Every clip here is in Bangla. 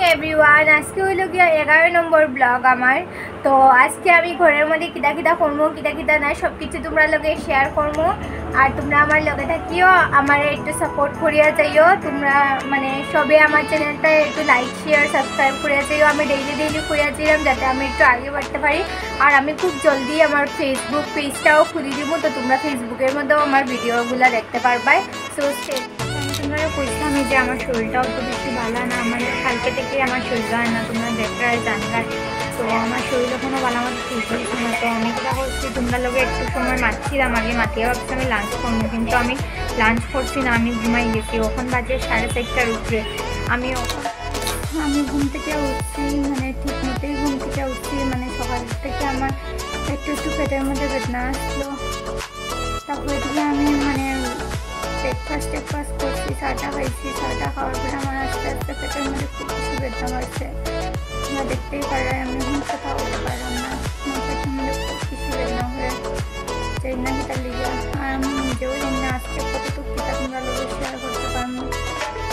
এভরিওয়ান আজকে হইল গিয়া 11 নম্বর ব্লগ আমার। তো আজকে আমি ঘরের মধ্যে কিতা কিতা করবো কিতা কিতা না সব কিছু তোমরা লগে শেয়ার করবো। আর তোমরা আমার লগে থাকিও, আমার একটু সাপোর্ট করিয়া যাইও। তোমরা মানে সবে আমার চ্যানেলটা একটু লাইক শেয়ার সাবস্ক্রাইব করিয়া যাইও। আমি ডেইলি করিয়া যাইলাম যাতে আমি একটু আগে বাড়তে পারি। আর আমি খুব জলদি আমার ফেসবুক পেজটাও খুলে দিব, তো তোমরা ফেসবুকের মধ্যেও আমার ভিডিওগুলো দেখতে পারবে। সো তোমরা কইতাম যে আমার শরীরটাও তো বেশি ভালো না, আমার কালকে থেকে আমার শরীর হয় না, তোমরা দেখরা জানলা। তো আমার শরীর এখনও ভালো মতো ঠিক হয়েছে না। তো আমি কথা করছি তোমরা লোকে একটু সময় মারছিলাম, আগে মাতিয়ে ভাবছি আমি লাঞ্চ করবো, কিন্তু আমি লাঞ্চ করছি না, আমি ঘুমাই গেছি। ওখান বাজে 4:30টার উপরে। আমি ঘুম থেকে উঠছি, মানে ঠিক মতোই ঘুম থেকে উঠছি, মানে সকাল থেকে আমার একটু পেটের মধ্যে বেদনা আসলো। তারপরে থেকে আমি মানে ব্রেকফাস্ট করছি, চাটা খাইছি। চাটা খাওয়ার পরে আমার আস্তে আস্তে পেটের মধ্যে খুব বেশি বেদনা বাড়ছে। তোমরা দেখতেই পারে আমি এখন কোথাও উঠতে পারলাম না, আমার পেটের মধ্যে খুব বেশি বেদনা হয়ে যাই না কিতা লিগে। আর আমি নিজেও জানি না আজকে কতটুকু কিতা তোমরা লোকে শেয়ার করতে পারবো।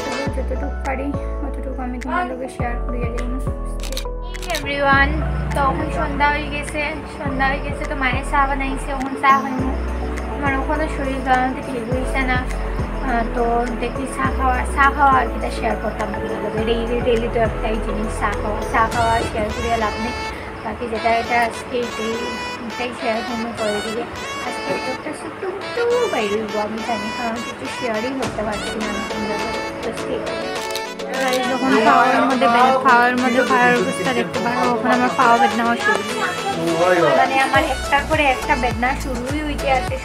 তবু যতটুকু পারি অতটুকু আমি তোমরা লোকে শেয়ার করিয়ে যাই। এভরিওয়ান, তো এখন সন্ধ্যা হয়ে গেছে, তো মায়ের চা বানাইছে, এখন চা হয়নি। আমার ওখানে শরীর জানাতে ঠিক হয়েছে না, তো দেখি চা খাওয়া আর কিটা শেয়ার করতাম ডেইলি তো একটাই জিনিস চা খাওয়া শেয়ার করিয়া লাভ নেই। বাকি যেটা এটা আজকে এটাই শেয়ার করে দিবে। আজকে একটা একটু বাইরে হইব আমি জানি, কারণ কিছু শেয়ারই করতে পারছি না আমি। যখন খাওয়ার অবস্থা দেখতে পারো, ওখানে আমার খাওয়া বেদনা শুরু, মানে আমার একটার পরে একটা বেদনা শুরুই হইতে আছে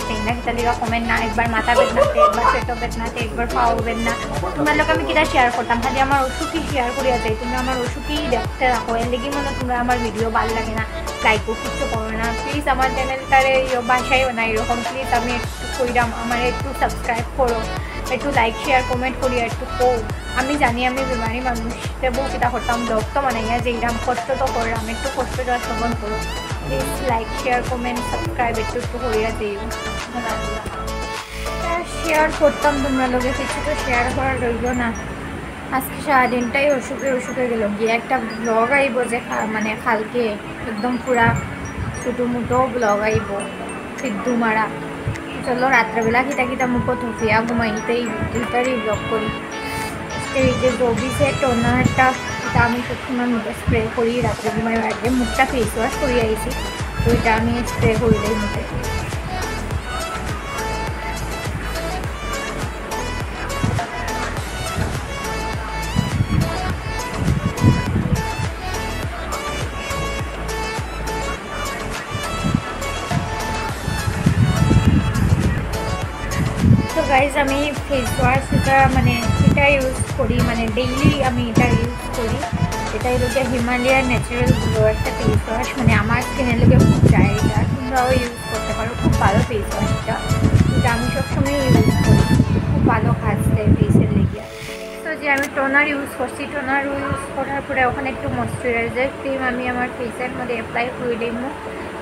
তাই না কিতালিরা কমেন না। একবার মাথা বেদনাতে, একবার পেটো বেদনাতে, একবার পাও বেদনা। তোমরা লোক আমি কিটা শেয়ার করতাম, খালি আমার ওষুধই শেয়ার করিয়া যাই। তোমরা আমার ওষুধই দেখতে রাখো, এর লেগে মনে তোমরা আমার ভিডিও ভালো লাগে না, লাইকও কিছু করো না। প্লিজ আমার চ্যানেলটারে বাসায়ও না এরকম, প্লিজ আমি একটু কইরাম, আমার একটু সাবস্ক্রাইব করো, একটু লাইক শেয়ার কমেন্ট করিয়া একটু কো। আমি জানি আমি বেমারি মানুষ, তবু কিতা করতাম ব্লগ তো বানাইয়া যে এরকম কষ্ট তো করলাম, একটু কষ্টটা শ্রবণ করো। Please like share comment subscribe একটু করিয়া দিই। শেয়ার করতাম তোমরা লোকে, কিছু তো শেয়ার করা রইল না। আজকে সারাদিনটাই অসুখে গেল। গিয়ে একটা ব্লগ আইব যে মানে কালকে একদম পুরা ছোটো মুটো ব্লগ আইব সিদ্ধু মারা। চলো রাত্রেবেলা কিতা মুখো থফিয়া ঘুমাইতেই দুইটারই ব্লগ করি। এই যে জবিসে টোনারটা, এটা আমি সবসময় মুখে স্প্রে করি রাত্রে ঘুমাইবার আগে। মুখটা ফেস ওয়াশ করি আইছি, তো এটা আমি স্প্রে করি দেই মুখে। তো গাইজ আমি ফেস ওয়াশ মানে এটা ইউজ করি, মানে ডেইলি আমি এটা ইউজ করি। এটা হলো গিয়ে হিমালয়ার ন্যাচারাল গ্লো একটা ফেস ওয়াশ, মানে আমার স্কিনের লোকে খুব চাই। এটা তোমরাও ইউজ করতে পারো, খুব ভালো ফেস ওয়াশটা। এটা আমি সবসময় ইউজ করি, খুব ভালো কাজ দেয় ফেসের লেগে। তো যে আমি টোনার ইউজ করছি, টোনার ইউজ করার পরে ওখানে একটু ময়শ্চারাইজার ক্রিম আমি আমার ফেসের মধ্যে অ্যাপ্লাই করে দিই।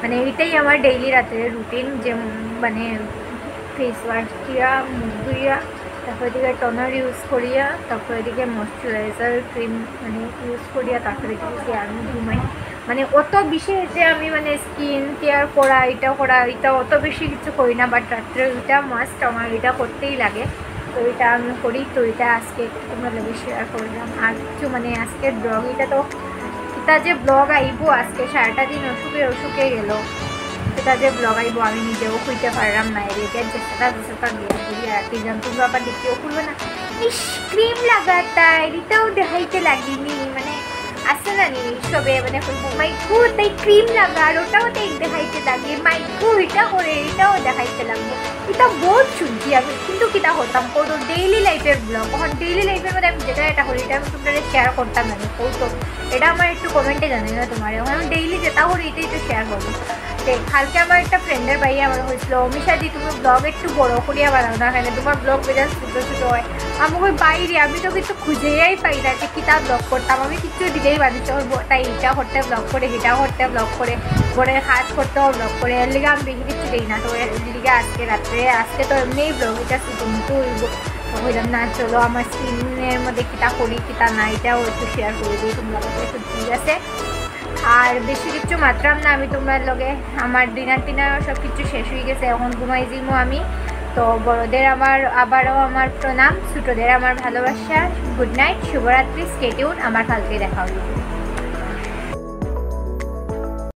মানে এইটাই আমার ডেইলি রাতের রুটিন, যে মানে ফেস ওয়াশ দিয়া মুখ ধুইয়া, তারপরে দিকে টোনার ইউজ করিয়া, তারপরে দিকে ময়শ্চারাইজার ক্রিম মানে ইউজ করিয়া, তারপরে দিকে আমি ঘুমাই। মানে অত বেশি যে আমি মানে স্কিন কেয়ার করা এটা অত বেশি কিছু করি না, বাট রাত্রে এটা মাস্ট, আমার এটা করতেই লাগে। তো এটা আমি করি। তো এটা আজকে তোমরা লোকে শেয়ার করলাম। আর কিছু মানে আজকের ব্লগ, এটা তো এটা যে ব্লগ আইব আজকে সারাটা দিন অসুখে গেল, এটা যে ব্লগ আইব আমি নিজেও খুঁজতে পারলাম না। এদিকে যেটা দিয়ে ঘুরি আর কি জান, তোমরা আবার দেখতেও খুলবে না। ইস ক্রিম লাগাতা, এটাও দেখাইতে লাগিনি, মানে আসে না নি সবে মানে মাইকু তাই ক্রিম লাগা, আর ওটাও তাই দেখাইতে লাগে, মাইকু এটা করে এটাও দেখাইতে লাগবো। এটা বহুত শুনছি আমি, কিন্তু কিতা করতাম কত ডেইলি লাইফের ব্লগ, তখন ডেইলি লাইফের মধ্যে আমি যেটা এটা করি এটা আমি তোমরা শেয়ার করতাম না। তো এটা আমার একটু কমেন্টে জানি না তোমার, এখন আমি ডেইলি যেটা করি এটাই তো শেয়ার করবো। কালকে আমার একটা ফ্রেন্ডের ভাই আমার হয়েছিল, অমিশাদি তুমি ব্লগ একটু বড় করিয়া বানাও না, কেন তোমার ব্লগ বেজার ছোটো হয়। আমাকে ওই বাইরে আমি তো কিছু খুঁজেই পাই না যে কী তা ব্লগ করতাম, আমি কিছু দিলেই বানিয়েছি তাই এটা করতে ব্লগ করে, এটা করতে ব্লগ করে, বোনের কাজ করতেও ব্লগ করে, এর লিগে আমি বেশি কিছু দিই না। তো এর লিগে আজকে রাত্রে, আজকে তো এমনিই ব্লগ এটা শুধু তো বললাম না চলো আমার স্কিনের মধ্যে কিতা করি কিতা না এটাও একটু শেয়ার করে দিই তোমরা লোকে। তো ঠিক আছে, আর বেশি কিছু মাত্রাম না আমি তোমার লগে। আমার ডিনার টিনার সব কিছু শেষ হয়ে গেছে, এখন ঘুমাই যাইমু আমি। তো বড়দের আমার আবারও আমার প্রণাম, ছোটদের আমার ভালোবাসা। গুড নাইট, শুভরাত্রি, স্টে টিউন, আমার কালকে দেখা হবে।